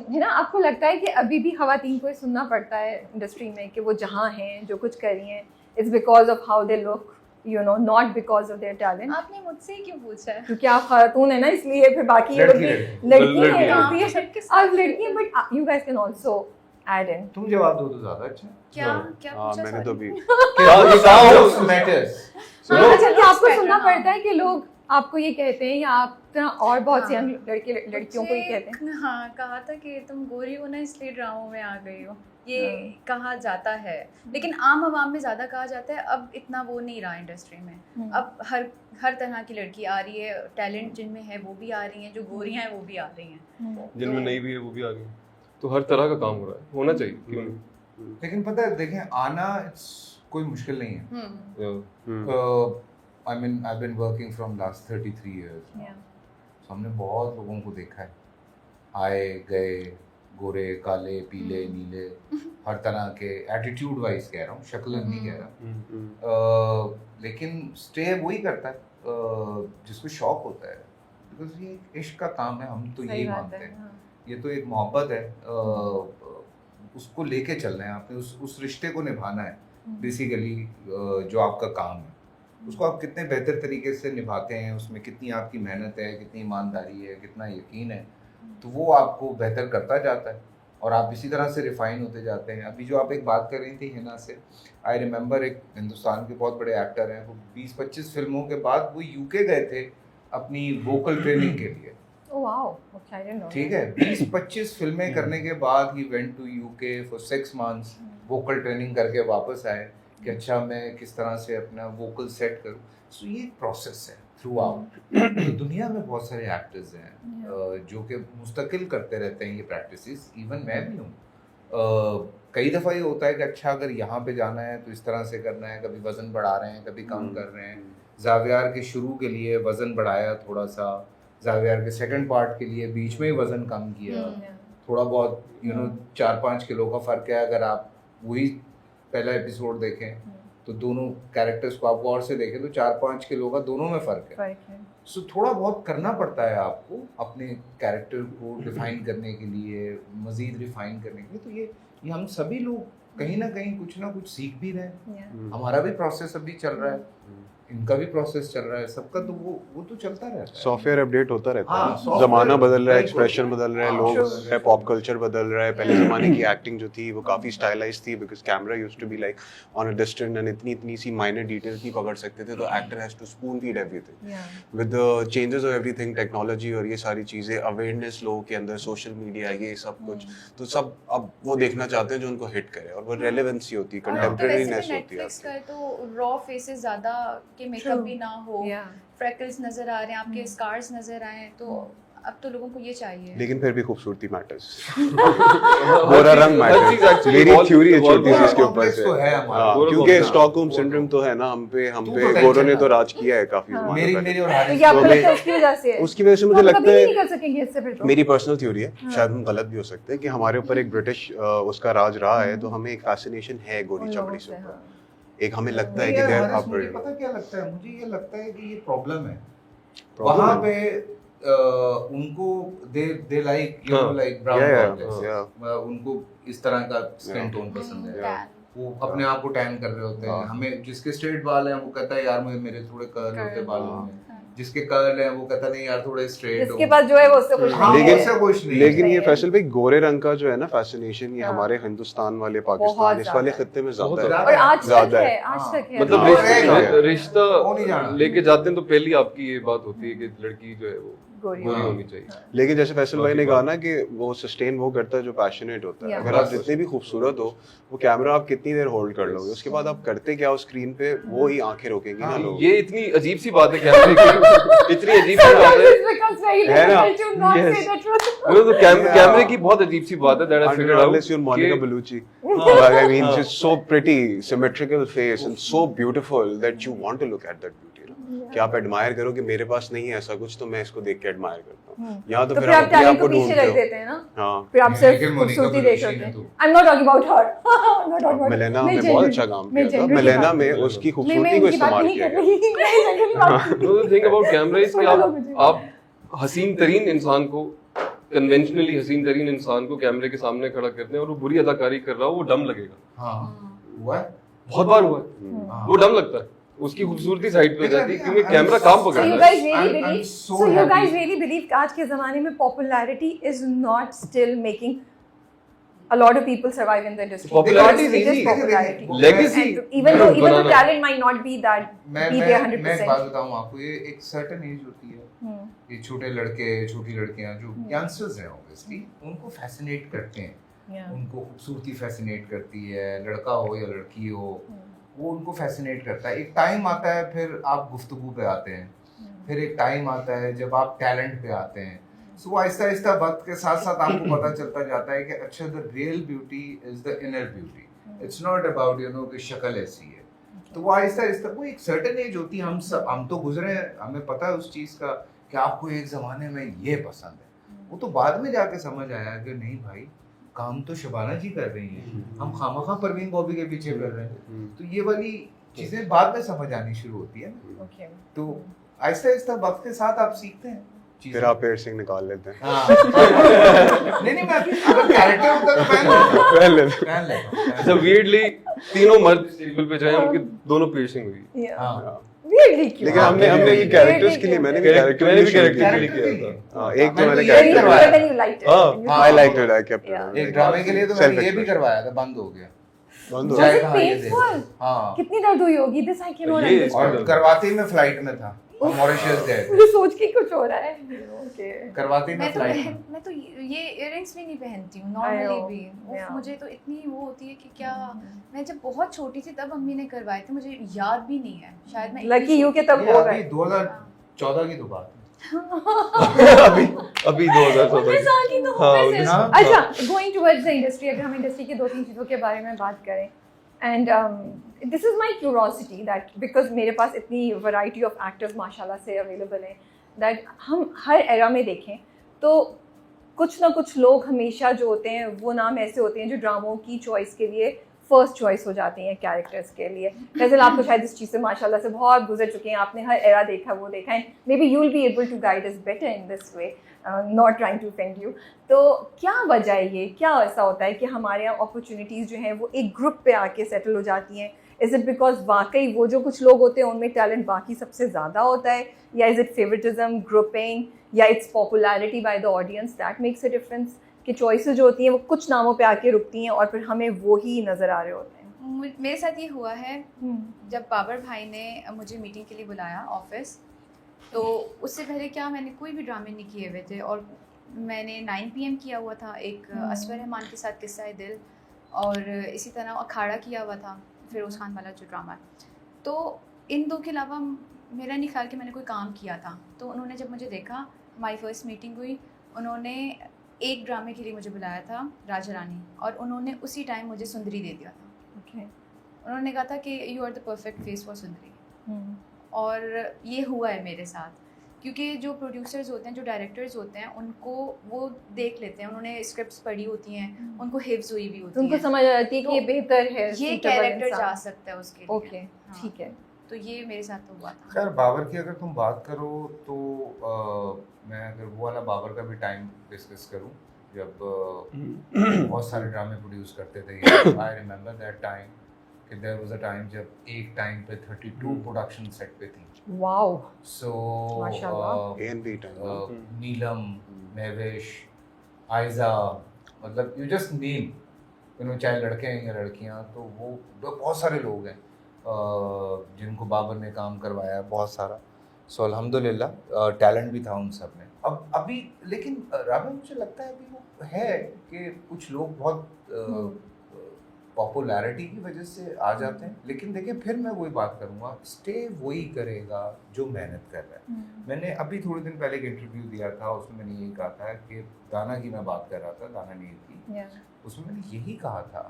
जी ना, आपको लगता है कि अभी भी खवातीन को ये सुनना पड़ता है इंडस्ट्री में कि वो जहाँ हैं, जो कुछ कर रही हैं, it's because of how they look, you know, not because of their talent? आपने मुझसे ही क्यों पूछा है? क्योंकि आप खातून है ना, इसलिए फिर बाकी ये लोग भी लड़की हैं, आप लड़की हैं, but you guys can also add in. तुम जवाब दो तो ज्यादा अच्छा। क्या क्या पूछा? मैंने तो भी मैटर्स। अच्छा, कि आपको सुनना पड़ता है कि लोग आपको ये कहते हैं, या आप और बहुत सी लड़कियों को ये कहते हैं? हाँ, कहा था कि तुम गोरी हो ना इसलिए ड्रामों में आ गई हो, ये कहा जाता है, लेकिन आम आवाम में ज़्यादा कहा जाता है। अब इतना वो नहीं रहा इंडस्ट्री में, अब हर तरह की लड़की आ रही है, टैलेंट जिनमें है वो भी आ रही हैं, जो गोरियां हैं वो भी आ रही हैं, जिनमें नहीं भी है वो भी आ गई। तो हर तरह का काम हो रहा है, होना चाहिए, क्यों नहीं? लेकिन पता है, देखें, आना कोई मुश्किल नहीं है। I mean, I've been working from last 33 years. So हमने बहुत लोगों को देखा है, आए गए, गोरे काले पीले नीले, हर तरह के, एटीट्यूड वाइज कह रहा हूँ, शक्ल नहीं कह रहा। लेकिन स्टे वही करता है जिसको शौक होता है, बिकॉज ये इश्क का काम है, हम तो यही मानते हैं, ये तो एक मोहब्बत है, उसको लेके चलना है आपने, उस रिश्ते को निभाना है बेसिकली, जो आपका काम है उसको आप कितने बेहतर तरीके से निभाते हैं, उसमें कितनी आपकी मेहनत है, कितनी ईमानदारी है, कितना यकीन है, तो वो आपको बेहतर करता जाता है और आप इसी तरह से रिफाइन होते जाते हैं। अभी जो आप एक बात कर रही थी हिना से, आई रिमेंबर एक हिंदुस्तान के बहुत बड़े एक्टर हैं, वो 20-25 फिल्मों के बाद वो यूके गए थे अपनी वोकल ट्रेनिंग के लिए। ठीक है, 20-25 फिल्में करने के बाद ही went to UK for 6 months, vocal training करके वापस आए कि अच्छा मैं किस तरह से अपना वोकल सेट करूं। सो ये एक प्रोसेस है थ्रू आउट। तो दुनिया में बहुत सारे एक्टर्स हैं जो कि मुस्तकिल करते रहते हैं ये प्रैक्टिसेस, इवन मैं भी हूँ। कई दफ़ा ये होता है कि अच्छा अगर यहाँ पे जाना है तो इस तरह से करना है, कभी वज़न बढ़ा रहे हैं, कभी कम कर रहे हैं। ज़ावियार के शुरू के लिए वज़न बढ़ाया थोड़ा सा, ज़ावियार के सेकंड पार्ट के लिए बीच में ही वज़न कम किया, थोड़ा बहुत 4-5 किलो का फ़र्क है। अगर आप वही पहला एपिसोड देखें तो दोनों कैरेक्टर्स को आप गौर से देखें तो 4-5 किलो का दोनों में फ़र्क है। सो थोड़ा बहुत करना पड़ता है आपको अपने कैरेक्टर को डिफाइन करने के लिए, मज़ीद रिफाइन करने के लिए। तो ये हम सभी लोग कहीं ना कहीं कुछ ना कुछ सीख भी रहे हैं। हमारा भी प्रोसेस अभी चल रहा है, इनका भी प्रोसेस चल रहा है, सबका। तो वो तो चलता रहता है, सॉफ्टवेयर अपडेट होता रहता है, जमाना बदल रहा है, एक्सप्रेशन बदल रहा है, लोग है, पॉप कल्चर बदल रहा है। पहले जमाने की एक्टिंग जो थी वो काफी स्टाइलाइज्ड थी, because camera used to be like on a distance and इतनी सी माइनर डिटेल्स नहीं पकड़ सकते थे, तो actor has to spoon feed everything. With the changes of everything, technology और ये सारी चीजें, अवेयरनेस लोगों के अंदर, सोशल मीडिया, ये सब कुछ, तो सब अब वो देखना चाहते हैं जो उनको हिट करे, और वो रेलेवेंसी होती है, कंटेम्परेरीनेस होती है। नेटफ्लिक्स का तो रॉ फेसेस ज्यादा के मेकअप भी ना हो, फ्रेकल्स नजर आ रहे हैं, आपके स्कार्स नजर आए, तो अब तो लोगों को ये चाहिए। लेकिन फिर भी खूबसूरती मैटर्स, गोरा रंग मैटर्स। मेरी थ्योरी है छोटी सी इसके ऊपर से, क्योंकि स्टॉकहोम सिंड्रोम तो है ना हम पे गोरों ने तो राज किया है काफी ज़माने पहले। उसकी वजह से मुझे लगता है, मेरी पर्सनल थ्योरी है, शायद हम गलत भी हो सकते हैं, कि हमारे ऊपर एक ब्रिटिश उसका राज रहा है, तो हमें एक फैसिनेशन है गोरी चमड़ी से ऊपर। एक हमें लगता है कि मुझे पता क्या लगता है, मुझे ये लगता है कि ये प्रॉब्लम है वहाँ पे। उनको they like you know like brown, उनको इस तरह का स्किन टोन पसंद है, वो अपने आप को टैन कर रहे होते हैं। हमें जिसके स्ट्रेट बाल हैं वो कहता है यार मुझे मेरे थोड़े कर्ल होते बालों में, जिसके कर्ल है वो कहता नहीं यार थोड़े स्ट्रेट, जिसके पास जो है वो उससे कुछ नहीं। लेकिन ये फैसल भाई गोरे रंग का जो है ना फैसिनेशन, ये हमारे हिंदुस्तान वाले, पाकिस्तान इस वाले खित्ते में ज्यादा है, और आज तक है। मतलब रिश्ता लेके जाते हैं तो पहली आपकी ये बात होती है कि लड़की जो है वो गोरी होनी चाहिए। लेकिन जैसे फैसल भाई ने कहा ना कि वो सस्टेन वो करता है जो पैशनेट होता है। अगर आप जितने भी खूबसूरत हो, वो कैमरा आप कितनी देर होल्ड कर लोगे, उसके बाद आप करते क्या हो स्क्रीन पे, वो ही आंखें रोकेंगी ना लोग। ये इतनी अजीब सी बात है कैमरे की, इतनी अजीब सी बात है ना, तो कैमरे की बहुत अजीब सी बात है। That I figured out Monica Bellucci, I mean she's so pretty, symmetrical face and so beautiful that you want to look at that beauty. कि आप एडमायर करो कि मेरे पास नहीं है ऐसा कुछ, तो मैं इसको देख के एडमायर करता हूँ। यहाँ तो फिर आप अपने आप को ढूंढते हो। हाँ, फिर आप सिर्फ खूबसूरती देख रहे हैं। I'm not talking about her. मिलेना में बहुत अच्छा काम किया था। मिलेना में उसकी खूबसूरती को इस्तेमाल किया गया। तो थिंक अबाउट कैमरा इज कि आप हसीन तरीन इंसान को कन्वेंशनली हसीन तरीन इंसान को कैमरे के सामने खड़ा करते हैं और वो बुरी अदाकारी कर रहा हो, वो डम लगेगा। हाँ हुआ है, बहुत बार हुआ है, वो डम लगता है, उसकी खूबसूरती साइड पे हो जाती है क्योंकि कैमरा काम पकड़ So you रहा है। guys really I'm believe? so So you happy. guys really believe कि आज के ज़माने में popularity is not still making a lot of people survive in the industry? Popularity is Because it easy. popularity. Legacy And even though banana. talent might not be that मैं be there मैं एक 100%. बात बताऊं आपको, ये एक certain age होती है, Hmm. ये छोटे लड़के छोटी लड़कियां जो यंगस्टर्स हैं ऑब्वियसली, उनको फैसिनेट करते हैं, Yeah. उनको खूबसूरती फैसिनेट करती है, लड़का हो या लड़की हो, वो उनको फैसिनेट करता है। एक टाइम आता है फिर आप गुफ्तगू पे आते हैं, फिर एक टाइम आता है जब आप टैलेंट पे आते हैं। सो आहिस्ता आहिस्ता वक्त के साथ साथ आपको पता चलता जाता है कि अच्छा the real beauty is the inner beauty, it's not about you know कि शक्ल ऐसी है। तो वो आहिस्ता आहिस्ता वो एक सर्टेन एज होती है, हम तो गुजरे हैं, हमें पता है उस चीज़ का कि आपको एक ज़माने में ये पसंद है। वो तो बाद में जाके समझ आया कि नहीं भाई, काम तो शबाना जी कर रही हैं, हम खामखा परवीन बॉबी के पीछे कर रहे हैं। तो ये वाली चीज़ें बाद में समझ आनी शुरू होती है। Okay. तो आहिस्ता आहिस्ता वक्त के साथ आप सीखते हैं चीज़ें। फिर आप पियर्सिंग निकाल लेते हैं। हाँ। नहीं मैं अगर कैरेक्टर होता तो पहन लेते पहन लेता। अच्छा weirdly तीनों मर्द इस टेबल पे जो है उनकी दोनों piercing हुई। Yeah. हाँ। Weirdly cute. लेकिन हमने ये कैरेक्टर्स के लिए मैंने भी कैरेक्टर मैंने भी शुरू कैरेक्टर किया। के लिए किया था। हाँ, एक तो मैंने मैंने Then you करवाया। then you liked it. हाँ, And you हाँ, thought, I liked it, I kept Yeah. it. एक ड्रामे के लिए तो मैंने ये भी Self-expression। करवाया था, बंद हो गया। बंद हो Was जाए it कहाँ ये देख। painful? हाँ। कितनी दर्द हुई होगी? This I cannot ये- understand. और करवाते ही मैं फ्लाइट में था, मॉरिशस गए थे। मुझे सोच के कुछ हो रहा है। Okay. करवाते ही मैं फ्लाइट में। मैं तो ये इयररिंग्स भी नहीं पहनती हूँ I नॉर्मली know, भी। yeah. मुझे तो इतनी वो होती है कि क्या, मैं जब बहुत छोटी थी तब मम्मी ने करवाए थे, मुझे याद भी नहीं है, शायद मैं Lucky you के तब ये हो अभी गए। 2014 की तो बात है। अभी 2014 उन्नीस साल की तो हाँ, हो गए उन्नीस थे। साल। अच्छा, गोइंग टुवर्ड्स द इंडस्ट्री, अगर हम इंडस्ट्री के दो तीन चीज़ों के बारे में बात करें, and this is my curiosity that because मेरे पास इतनी वैरायटी ऑफ एक्टर्स माशाल्लाह से अवेलेबल हैं, दैट हम हर एरा में देखें तो कुछ ना कुछ लोग हमेशा जो होते हैं वो नाम ऐसे होते हैं जो ड्रामों की चॉइस के लिए फर्स्ट चॉइस हो जाती हैं कैरेक्टर्स के लिए। फैजल, आपको शायद इस चीज़ से माशाल्लाह से बहुत गुजर चुके हैं, आपने हर एरा देखा, वो देखा है, maybe you will be able to guide us better in this way, not trying to offend you. तो क्या वजह है ये, क्या ऐसा होता है कि हमारे यहाँ अपॉर्चुनिटीज़ जो हैं वो एक ग्रुप पे आके सेटल हो जाती हैं? इज़ इट बिकॉज वाकई वो जो कुछ लोग होते हैं उनमें टैलेंट बाकी सबसे ज़्यादा होता है, या इज़ इट फेवरेटिज्म, ग्रुपिंग, या it's popularity by the audience that makes a difference? कि चॉइसेस जो होती हैं वो कुछ नामों पे आके रुकती हैं और फिर हमें वो ही नज़र आ रहे होते हैं। मेरे साथ ये हुआ है जब बाबर भाई ने मुझे मीटिंग के लिए बुलाया ऑफिस, तो उससे पहले क्या मैंने कोई भी ड्रामे नहीं किए हुए थे, और मैंने 9 PM किया हुआ था, एक असफर रहमान के साथ किस्सा दिल, और इसी तरह अखाड़ा किया हुआ था फिरोज़ खान वाला जो ड्रामा है। तो इन दो के अलावा मेरा नहीं ख्याल कि मैंने कोई काम किया था। तो उन्होंने जब मुझे देखा, हमारी फर्स्ट मीटिंग हुई, उन्होंने एक ड्रामे के लिए मुझे बुलाया था, राजा रानी, और उन्होंने उसी टाइम मुझे सुंदरी दे दिया था। Okay. उन्होंने कहा था कि you are the perfect face for Sundari, और ये हुआ है मेरे साथ, क्योंकि जो प्रोड्यूसर्स होते हैं, जो डायरेक्टर्स होते हैं, उनको वो देख लेते हैं, उन्होंने स्क्रिप्ट्स पढ़ी होती हैं, उनको हिफ्ज हुई भी होती उनको है, समझ आ जाती है कि ये बेहतर है, ये suitable कैरेक्टर इंसान। जा सकता है उसके लिए। ओके, हाँ। ठीक है। तो ये मेरे साथ तो हुआ था। खैर बाबर की अगर तुम बात करो तो मैं अगर वो वाला बाबर का भी टाइम डिस्कस करूं, जब बहुत सारे ड्रामे प्रोड्यूस करते थे, आई रिमेंबर दैट टाइम कि देयर वाज अ टाइम जब एक टाइम पे 32 प्रोडक्शन सेट पे थी। वाओ, सो माशाल्लाह। A&B time. नीलम, महवेश, आयजा, मतलब यू जस्ट नेम, चाहे लड़के हैं या लड़कियां, तो वो बहुत सारे लोग हैं जिनको बाबर ने काम करवाया, बहुत सारा। सो अल्हम्दुलिल्लाह टैलेंट भी था उन सब में। अब अभी लेकिन राबा, मुझे लगता है अभी वो है कि कुछ लोग बहुत पॉपुलैरिटी की वजह से आ जाते हैं, लेकिन देखिए फिर मैं वही बात करूँगा, स्टे वही करेगा जो मेहनत कर रहा है। मैंने अभी थोड़े दिन पहले एक इंटरव्यू दिया था, उसमें मैंने यही कहा था कि दाना की मैं बात कर रहा था, दाना नीर की, उसमें मैंने यही कहा था